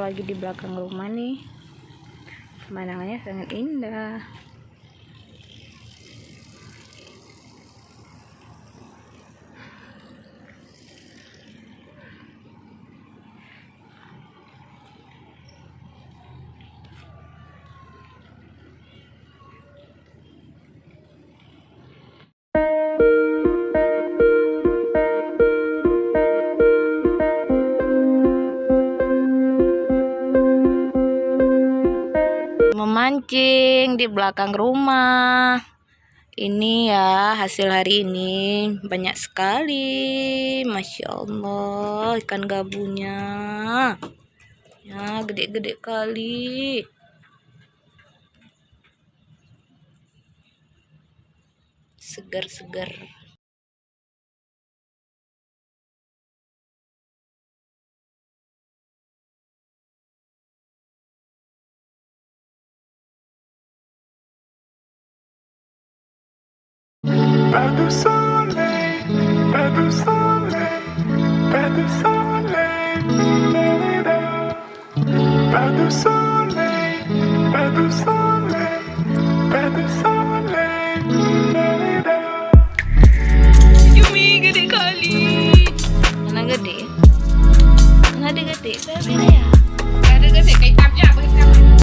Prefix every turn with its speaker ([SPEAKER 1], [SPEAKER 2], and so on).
[SPEAKER 1] lagi di belakang rumah nih. Pemandangannya sangat indah. Memancing di belakang rumah. Ini ya hasil hari ini, banyak sekali, Masya Allah, ikan gabunya ya, gede-gede kali. Segar-segar.
[SPEAKER 2] Pas de soleil, pas de soleil, pas de soleil, pas de soleil, pas de soleil, pas de soleil.